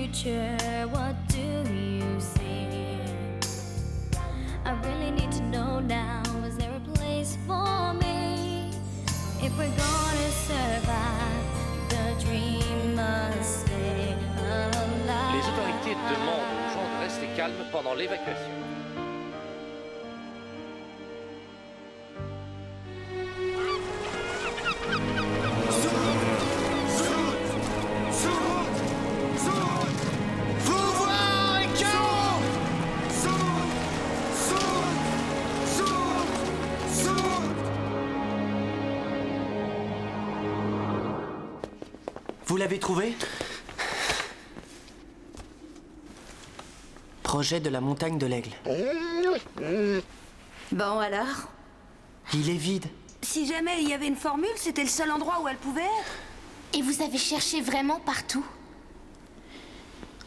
future, what do you see? I really need to know now, is there a place for me? If we're gonna survive, the dream must stay alive. Les autorités demandent aux gens de rester calmes pendant l'évacuation. Vous l'avez trouvé? Projet de la montagne de l'Aigle. Bon alors? Il est vide. Si jamais il y avait une formule, c'était le seul endroit où elle pouvait être. Et vous avez cherché vraiment partout?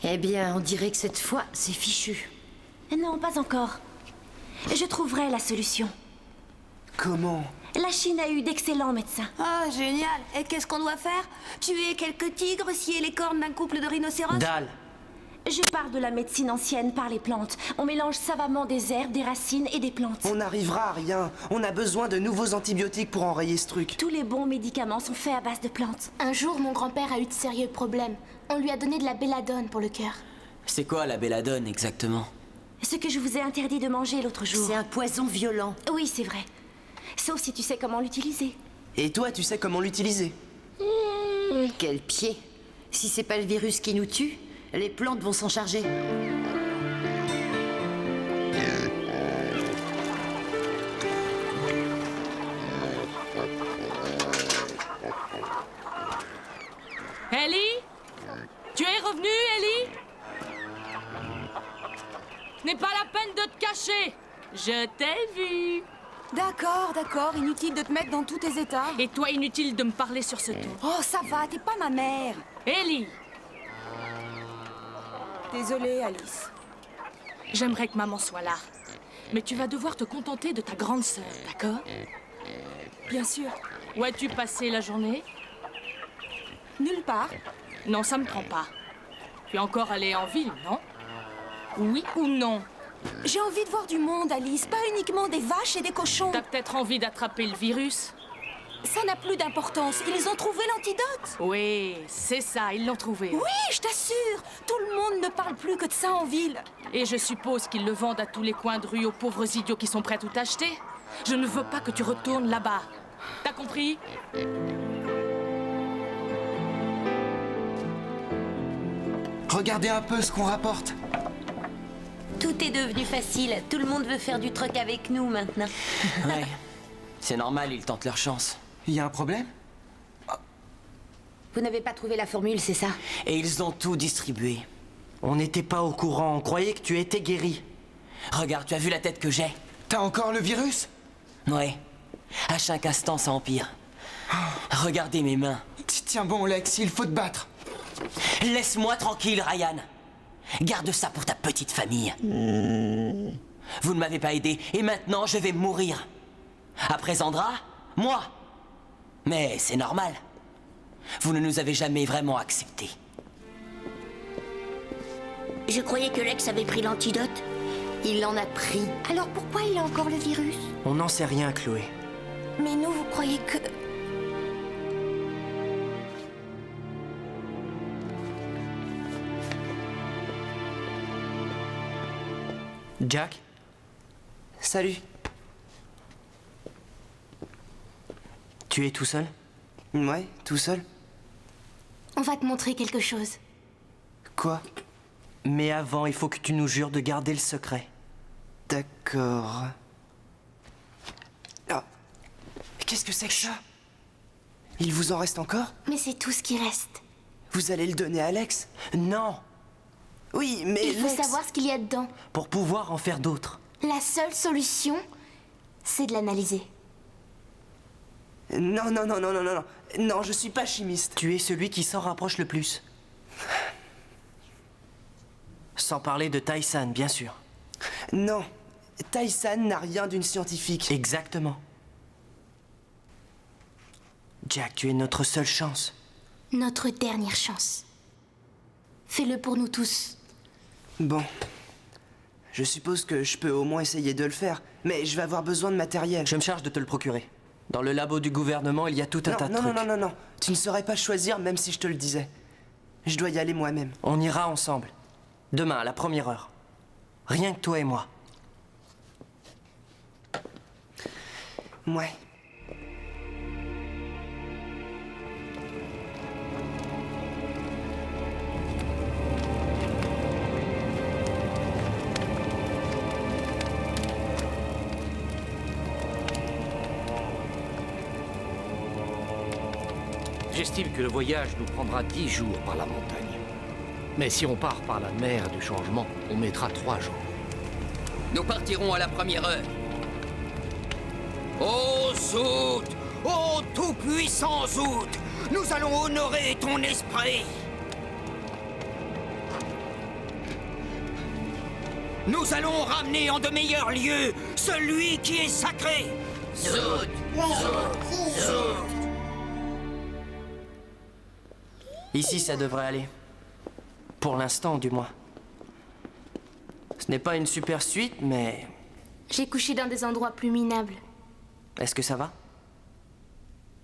Eh bien, on dirait que cette fois, c'est fichu. Non, pas encore. Je trouverai la solution. Comment? La Chine a eu d'excellents médecins. Ah, génial. Et qu'est-ce qu'on doit faire? Tuer quelques tigres, scier les cornes d'un couple de rhinocéros? Dalle. Je parle de la médecine ancienne par les plantes. On mélange savamment des herbes, des racines et des plantes. On n'arrivera à rien. On a besoin de nouveaux antibiotiques pour enrayer ce truc. Tous les bons médicaments sont faits à base de plantes. Un jour, mon grand-père a eu de sérieux problèmes. On lui a donné de la belladone pour le cœur. C'est quoi la belladone exactement? Ce que je vous ai interdit de manger l'autre jour. C'est un poison violent. Oui, c'est vrai. Sauf si tu sais comment l'utiliser. Et toi, tu sais comment l'utiliser? Quel pied. Si c'est pas le virus qui nous tue, les plantes vont s'en charger. Ellie? Tu es revenue, Ellie? Ce n'est pas la peine de te cacher. Je t'ai vu. D'accord, inutile de te mettre dans tous tes états. Et toi, inutile de me parler sur ce ton. Oh, ça va, t'es pas ma mère. Ellie, Désolée, Alice. j'aimerais que maman soit là. Mais tu vas devoir te contenter de ta grande sœur, d'accord? Bien sûr. Où as-tu passé la journée? Nulle part. Non, ça me prend pas. Tu es encore allée en ville, non? Oui ou non? J'ai envie de voir du monde, Alice. Pas uniquement des vaches et des cochons. T'as peut-être envie d'attraper le virus? Ça n'a plus d'importance. Ils ont trouvé l'antidote. Oui, c'est ça, ils l'ont trouvé. Oui, je t'assure. Tout le monde ne parle plus que de ça en ville. Et je suppose qu'ils le vendent à tous les coins de rue aux pauvres idiots qui sont prêts à tout acheter. Je ne veux pas que tu retournes là-bas. T'as compris? Regardez un peu ce qu'on rapporte. Tout est devenu facile. Tout le monde veut faire du truc avec nous maintenant. Ouais. C'est normal, ils tentent leur chance. Il y a un problème? Vous n'avez pas trouvé la formule, c'est ça? Et ils ont tout distribué. On n'était pas au courant, on croyait que tu étais guéri. Regarde, tu as vu la tête que j'ai? T'as encore le virus? Ouais. À chaque instant, ça empire. Regardez mes mains. Tiens bon, Lex, il faut te battre. Laisse-moi tranquille, Ryan. Garde ça pour ta petite famille. Vous ne m'avez pas aidé, et maintenant je vais mourir. Après Sandra, moi. Mais c'est normal. Vous ne nous avez jamais vraiment acceptés. Je croyais que Lex avait pris l'antidote. Il en a pris. Alors pourquoi il a encore le virus? On n'en sait rien, Chloé. Mais nous, vous croyez que... Jack? Salut. Tu es tout seul? Ouais, tout seul. On va te montrer quelque chose. Quoi? Mais avant, il faut que tu nous jures de garder le secret. D'accord. Ah. Qu'est-ce que c'est que ça? Il vous en reste encore? Mais c'est tout ce qui reste. Vous allez le donner à Alex? Non! Oui, mais Il faut Lex... savoir ce qu'il y a dedans. Pour pouvoir en faire d'autres. La seule solution, c'est de l'analyser. Non, non, non, non, non, non, non. Non, je suis pas chimiste. Tu es celui qui s'en rapproche le plus. Sans parler de Tyson, bien sûr. Non. Tyson n'a rien d'une scientifique. Exactement. Jack, tu es notre seule chance. Notre dernière chance. Fais-le pour nous tous. Bon. Je suppose que je peux au moins essayer de le faire, mais je vais avoir besoin de matériel. Je me charge de te le procurer. Dans le labo du gouvernement, il y a tout un tas de trucs. Non. Tu ne saurais pas choisir même si je te le disais. Je dois y aller moi-même. On ira ensemble. Demain, à la première heure. Rien que toi et moi. Ouais. J'estime que le voyage nous prendra 10 jours par la montagne. Mais si on part par la mer du changement, on mettra 3 jours. Nous partirons à la première heure. Ô Zout, ô tout-puissant Zout, nous allons honorer ton esprit. Nous allons ramener en de meilleurs lieux celui qui est sacré. Zout, Zout, Zout. Ici, ça devrait aller. Pour l'instant, du moins. Ce n'est pas une super suite, mais... J'ai couché dans des endroits plus minables. Est-ce que ça va?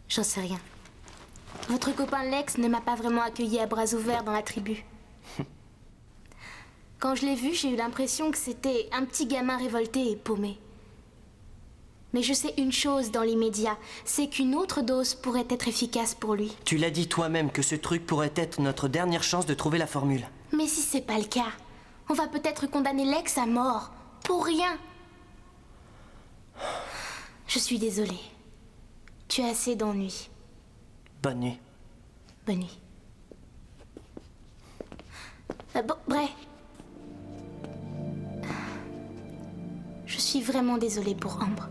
J'en sais rien. Votre copain Lex ne m'a pas vraiment accueilli à bras ouverts dans la tribu. Quand je l'ai vu, j'ai eu l'impression que c'était un petit gamin révolté et paumé. Mais je sais une chose dans l'immédiat, c'est qu'une autre dose pourrait être efficace pour lui. Tu l'as dit toi-même que ce truc pourrait être notre dernière chance de trouver la formule. Mais si c'est pas le cas, on va peut-être condamner Lex à mort. Pour rien. Je suis désolée. Tu as assez d'ennuis. Bonne nuit. Bonne nuit. Bon, Bray. Je suis vraiment désolée pour Ambre.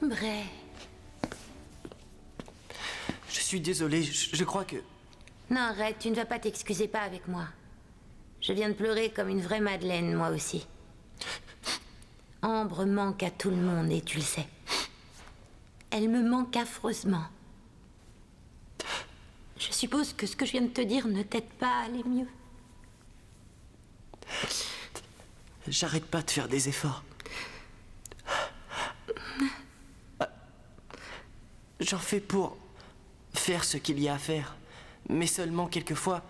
Bray. Je suis désolé, je crois que... Non, arrête, tu ne vas pas t'excuser pas avec moi. Je viens de pleurer comme une vraie Madeleine, moi aussi. Ambre manque à tout le monde et tu le sais. Elle me manque affreusement. Je suppose que ce que je viens de te dire ne t'aide pas à aller mieux. J'arrête pas de faire des efforts. J'en fais pour faire ce qu'il y a à faire. Mais seulement quelquefois...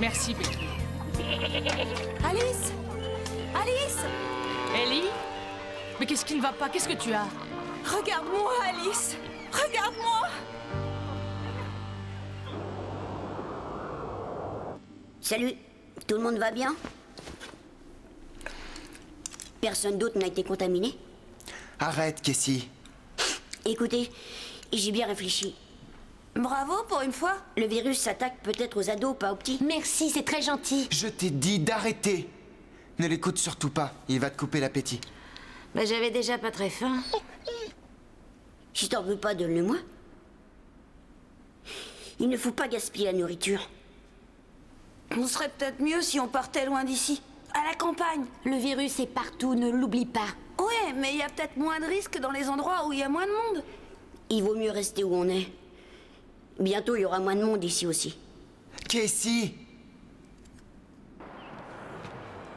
Merci, Betty. Alice Alice Ellie? Mais qu'est-ce qui ne va pas? Qu'est-ce que tu as? Regarde-moi, Alice Regarde-moi. Salut, tout le monde va bien? Personne d'autre n'a été contaminé? Arrête, Cassie. Écoutez, j'ai bien réfléchi. Bravo pour une fois. Le virus s'attaque peut-être aux ados, pas aux petits. Merci, c'est très gentil. Je t'ai dit d'arrêter. Ne l'écoute surtout pas, il va te couper l'appétit. Bah, j'avais déjà pas très faim. Si t'en veux pas, donne-le-moi. Il ne faut pas gaspiller la nourriture. On serait peut-être mieux si on partait loin d'ici. À la campagne. Le virus est partout, ne l'oublie pas. Ouais, mais il y a peut-être moins de risques dans les endroits où il y a moins de monde. Il vaut mieux rester où on est. Bientôt, il y aura moins de monde ici aussi. Casey!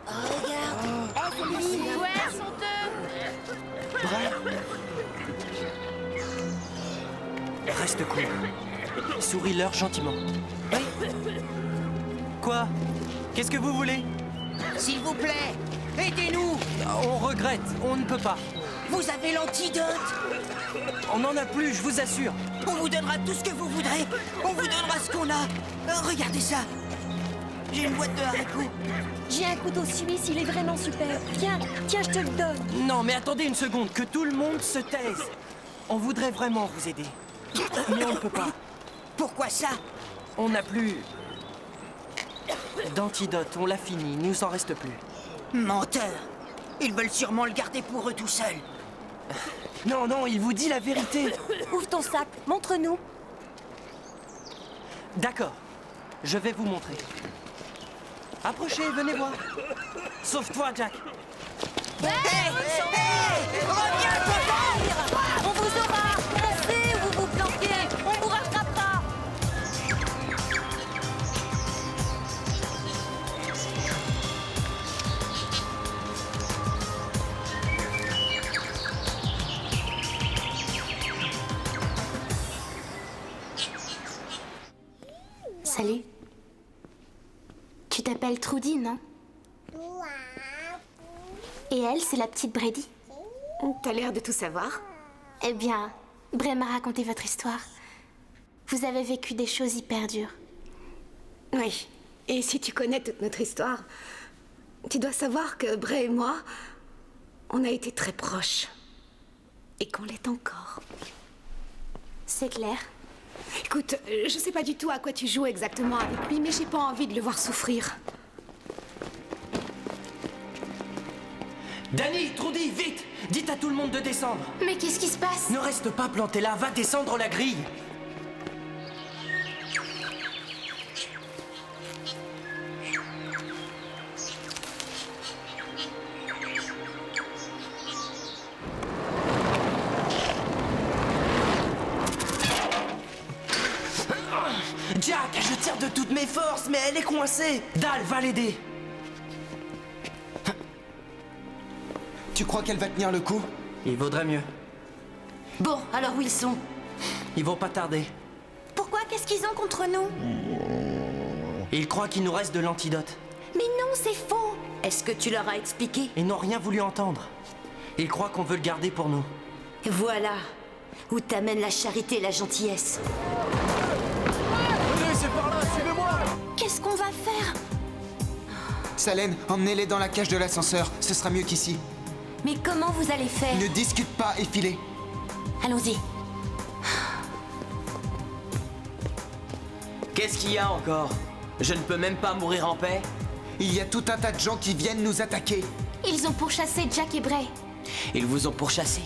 Oh, regarde. Ouais, ils sont deux. Bray? Reste cool. Souris-leur gentiment. Oui. Quoi? Qu'est-ce que vous voulez? S'il vous plaît, aidez-nous. On regrette, on ne peut pas. Vous avez l'antidote. On n'en a plus, je vous assure. On vous donnera tout ce que vous voudrez. On vous donnera ce qu'on a. Regardez ça. J'ai une boîte de haricots. J'ai un couteau suisse, il est vraiment super. Tiens, je te le donne. Non, mais attendez une seconde, que tout le monde se taise. On voudrait vraiment vous aider. Mais on ne peut pas. Pourquoi ça? On n'a plus d'antidote, on l'a fini, il nous en reste plus. Menteur. Ils veulent sûrement le garder pour eux tout seuls. Non, non, il vous dit la vérité. Ouvre ton sac, montre-nous. D'accord, je vais vous montrer. Approchez, venez voir. Sauf toi, Jack. Reviens, papa! On vous aura. Restez où vous vous planquez. On vous rattrapera. Salut. Tu t'appelles Trudy, non? Et elle, c'est la petite Brady. T'as l'air de tout savoir. Eh bien, Bray m'a raconté votre histoire. Vous avez vécu des choses hyper dures. Oui. Et si tu connais toute notre histoire, tu dois savoir que Bray et moi, on a été très proches. Et qu'on l'est encore. C'est clair. Écoute, je sais pas du tout à quoi tu joues exactement avec lui, mais j'ai pas envie de le voir souffrir. Danny, Trudy, vite! Dites à tout le monde de descendre. Mais qu'est-ce qui se passe? Ne reste pas planté là, va descendre la grille. Jack, Je tire de toutes mes forces, mais elle est coincée. Dal, va l'aider. Tu crois qu'elle va tenir le coup? Il vaudrait mieux. Bon, alors où ils sont? Ils vont pas tarder. Pourquoi? Qu'est-ce qu'ils ont contre nous? Ils croient qu'il nous reste de l'antidote. Mais non, c'est faux. Est-ce que tu leur as expliqué? Ils n'ont rien voulu entendre. Ils croient qu'on veut le garder pour nous. Voilà où t'amène la charité et la gentillesse. Venez, c'est par là, suivez-moi! Qu'est-ce qu'on va faire? Salène, emmenez-les dans la cage de l'ascenseur, ce sera mieux qu'ici. Mais comment vous allez faire? Ne discute pas et filez. Allons-y. Qu'est-ce qu'il y a encore? Je ne peux même pas mourir en paix? Il y a tout un tas de gens qui viennent nous attaquer. Ils ont pourchassé Jack et Bray. Ils vous ont pourchassé?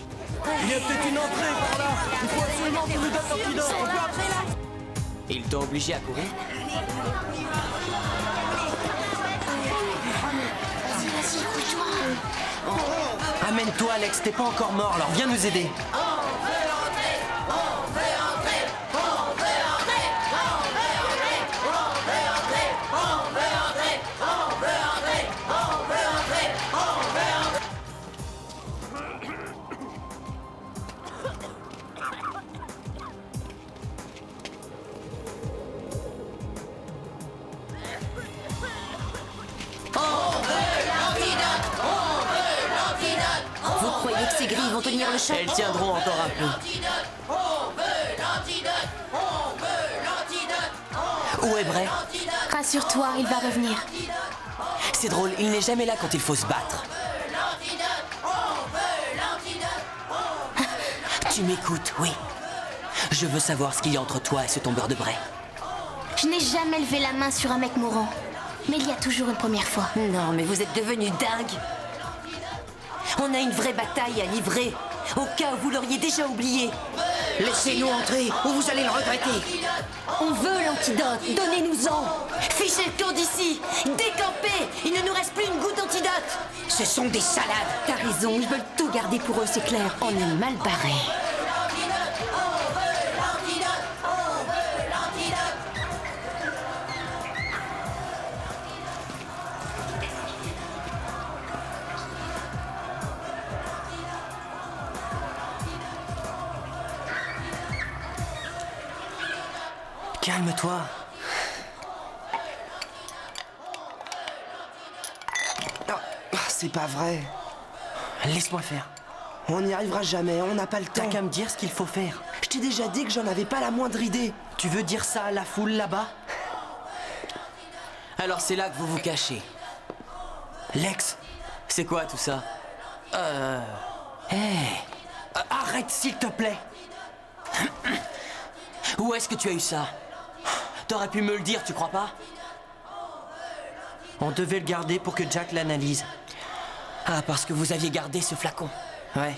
Il y a peut-être une entrée par là. Il faut absolument qu'on nous donne l'antidote. On peut entrer là? Ils t'ont obligé à courir? Amène-toi, Alex, t'es pas encore mort, alors viens nous aider. Vous croyez que ces grilles vont tenir le choc? Elles tiendront encore un peu. Où est Bray? Rassure-toi, il va revenir. C'est drôle, il n'est jamais là quand il faut se battre. Tu m'écoutes, oui. Je veux savoir ce qu'il y a entre toi et ce tombeur de Bray. Je n'ai jamais levé la main sur un mec mourant. Mais il y a toujours une première fois. Non, mais vous êtes devenus dingues. On a une vraie bataille à livrer, au cas où vous l'auriez déjà oublié. Laissez-nous entrer, ou vous allez le regretter. On veut l'antidote, donnez-nous-en. Fichez le camp d'ici, décampez. Il ne nous reste plus une goutte d'antidote. Ce sont des salades. T'as raison, ils veulent tout garder pour eux, c'est clair. On est mal barrés. Calme-toi. C'est pas vrai. Laisse-moi faire. On n'y arrivera jamais, on n'a pas le temps. T'as qu'à me dire ce qu'il faut faire. Je t'ai déjà dit que j'en avais pas la moindre idée. Tu veux dire ça à la foule là-bas? Alors c'est là que vous vous cachez. Lex, C'est quoi tout ça? arrête s'il te plaît. Où est-ce que tu as eu ça? T'aurais pu me le dire, tu crois pas? On devait le garder pour que Jack l'analyse. Ah, parce que vous aviez gardé ce flacon. Ouais,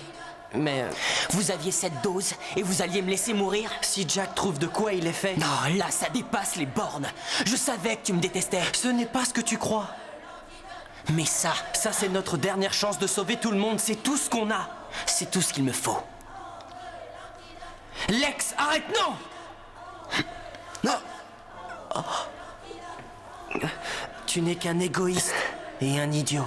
mais Vous aviez cette dose et vous alliez me laisser mourir? si Jack trouve de quoi il est fait... Non, là, ça dépasse les bornes. Je savais que tu me détestais. Ce n'est pas ce que tu crois. Mais ça, C'est notre dernière chance de sauver tout le monde, c'est tout ce qu'on a. c'est tout ce qu'il me faut. Lex, arrête, non! Non. Tu n'es qu'un égoïste et un idiot.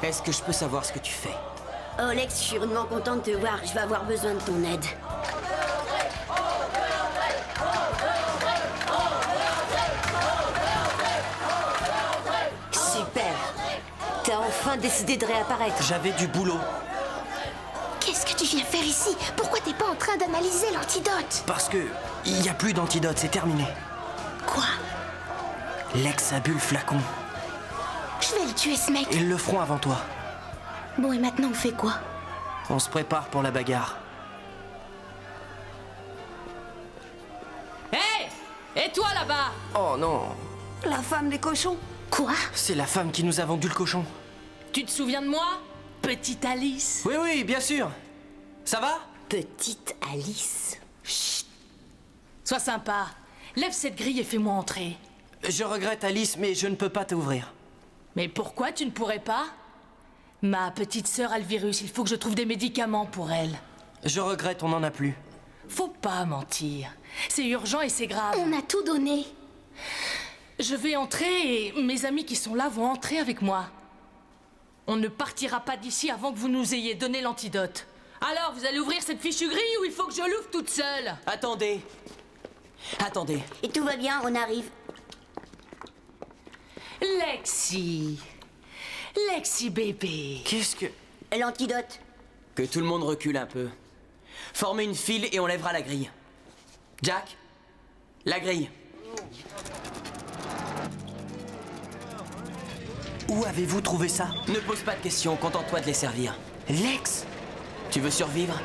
Est-ce que je peux savoir ce que tu fais? Oh Lex, je suis rudement contente de te voir. Je vais avoir besoin de ton aide. Super. T'as enfin décidé de réapparaître. J'avais du boulot. Qu'est-ce que tu viens faire ici? Pourquoi t'es pas en train d'analyser l'antidote? Parce que il n'y a plus d'antidote, c'est terminé. Quoi? Lex a bu le flacon. Je vais le tuer, ce mec. Ils le feront avant toi. Bon, et maintenant, on fait quoi? On se prépare pour la bagarre. Hé! Et toi là-bas? Oh non, La femme des cochons. Quoi? c'est la femme qui nous a vendu le cochon. Tu te souviens de moi? Petite Alice. Oui, oui, bien sûr. Ça va? Petite Alice. Sois sympa. Lève cette grille et fais-moi entrer. Je regrette Alice, mais je ne peux pas t'ouvrir. Mais pourquoi tu ne pourrais pas? Ma petite sœur a le virus, il faut que je trouve des médicaments pour elle. Je regrette, on n'en a plus. Faut pas mentir. C'est urgent et c'est grave. On a tout donné. Je vais entrer et mes amis qui sont là vont entrer avec moi. On ne partira pas d'ici avant que vous nous ayez donné l'antidote. Alors, vous allez ouvrir cette fichue grille ou il faut que je l'ouvre toute seule? Attendez. Attendez. Et tout va bien, on arrive. Lexi. Lexi bébé. Qu'est-ce que... L'antidote. Que tout le monde recule un peu. Formez une file et on lèvera la grille. Jack, la grille. Où avez-vous trouvé ça? Ne pose pas de questions, contente-toi de les servir. Lex? Tu veux survivre?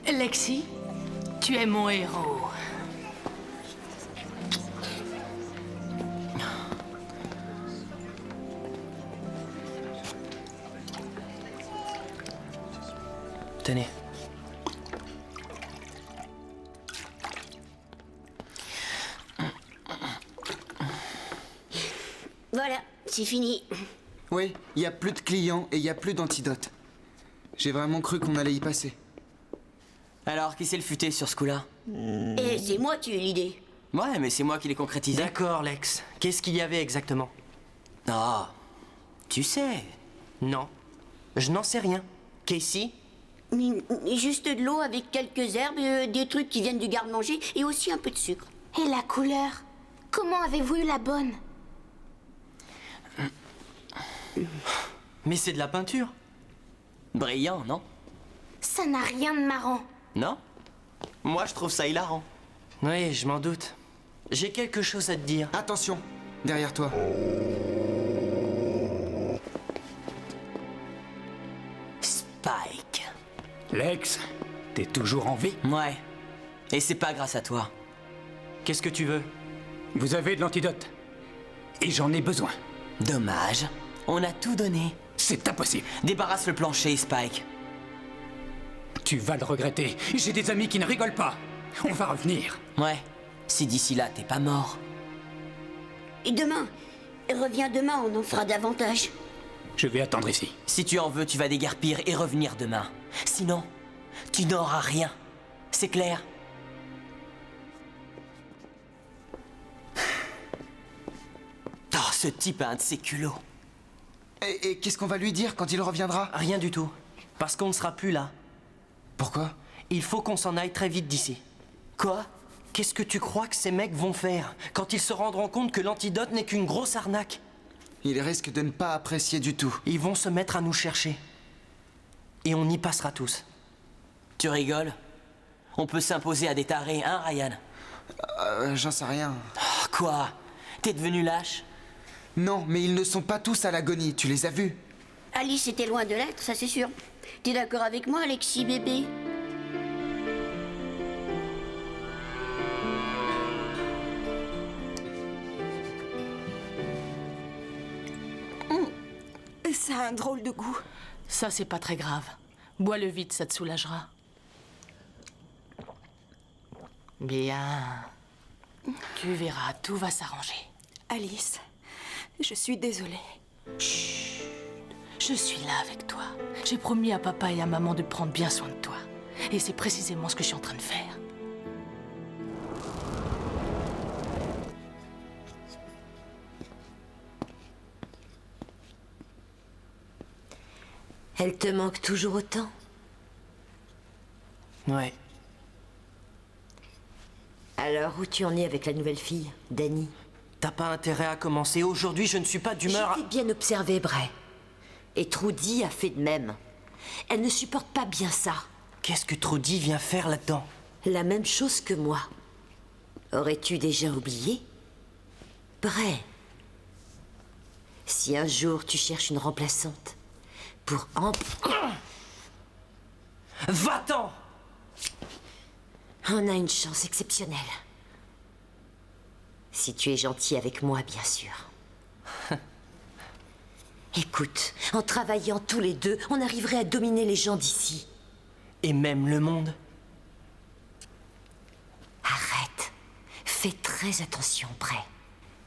Lexi, tu es mon héros. Tenez. Voilà, c'est fini. Oui, il n'y a plus de clients et il n'y a plus d'antidote. J'ai vraiment cru qu'on allait y passer. Alors, qui c'est le futé sur ce coup-là? Et c'est moi qui ai eu l'idée. Ouais, mais c'est moi qui l'ai concrétisé. D'accord, Lex. Qu'est-ce qu'il y avait exactement? Ah, tu sais. Non. Je n'en sais rien. Casey? Juste de l'eau avec quelques herbes, des trucs qui viennent du garde-manger et aussi un peu de sucre. Et la couleur? Comment avez-vous eu la bonne? Mais c'est de la peinture. Brillant, non? Ça n'a rien de marrant. Non? Moi, je trouve ça hilarant. Oui, je m'en doute. J'ai quelque chose à te dire. Attention, derrière toi. Spike. Lex, t'es toujours en vie? Ouais. Et c'est pas grâce à toi. Qu'est-ce que tu veux? Vous avez de l'antidote. Et j'en ai besoin. Dommage. On a tout donné. C'est impossible. Débarrasse le plancher, Spike. Tu vas le regretter. J'ai des amis qui ne rigolent pas. On va revenir. Ouais, si d'ici là t'es pas mort. Et demain, reviens demain, on en fera davantage. Je vais attendre ici. Si tu en veux, tu vas déguerpir et revenir demain. Sinon, tu n'auras rien. C'est clair? Oh, ce type a un de ses culots. Et qu'est-ce qu'on va lui dire quand il reviendra? Rien du tout. Parce qu'on ne sera plus là. Pourquoi? Il faut qu'on s'en aille très vite d'ici. Quoi? Qu'est-ce que tu crois que ces mecs vont faire quand ils se rendront compte que l'antidote n'est qu'une grosse arnaque? Ils risquent de ne pas apprécier du tout. Ils vont se mettre à nous chercher. Et on y passera tous. Tu rigoles? On peut s'imposer à des tarés, hein, Ryan? J'en sais rien. Oh, quoi? T'es devenu lâche? Non, mais ils ne sont pas tous à l'agonie, tu les as vus? Alice était loin de l'être, ça c'est sûr. T'es d'accord avec moi, Alexis, bébé? Ça a un drôle de goût. Ça, c'est pas très grave. Bois-le vite, ça te soulagera. Bien. Tu verras, tout va s'arranger. Alice, je suis désolée. Chut. Je suis là avec toi. J'ai promis à papa et à maman de prendre bien soin de toi. Et c'est précisément ce que je suis en train de faire. Elle te manque toujours autant? Ouais. Alors, où tu en es avec la nouvelle fille, Dani? T'as pas intérêt à commencer. Aujourd'hui, je ne suis pas d'humeur à... J'ai bien observé, Bray. Et Trudy a fait de même. Elle ne supporte pas bien ça. Qu'est-ce que Trudy vient faire là-dedans? La même chose que moi. Aurais-tu déjà oublié? Bray. Si un jour tu cherches une remplaçante pour Va-t'en! On a une chance exceptionnelle. Si tu es gentil avec moi, bien sûr. Écoute, en travaillant tous les deux, on arriverait à dominer les gens d'ici. Et même le monde. Arrête. Fais très attention, Bray.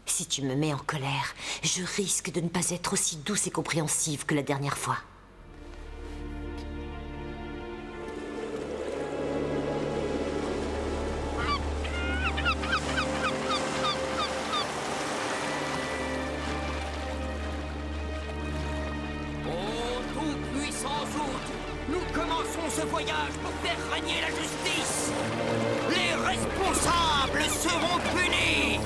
Si tu me mets en colère, je risque de ne pas être aussi douce et compréhensive que la dernière fois. Nous commençons ce voyage pour faire régner la justice. Les responsables seront punis.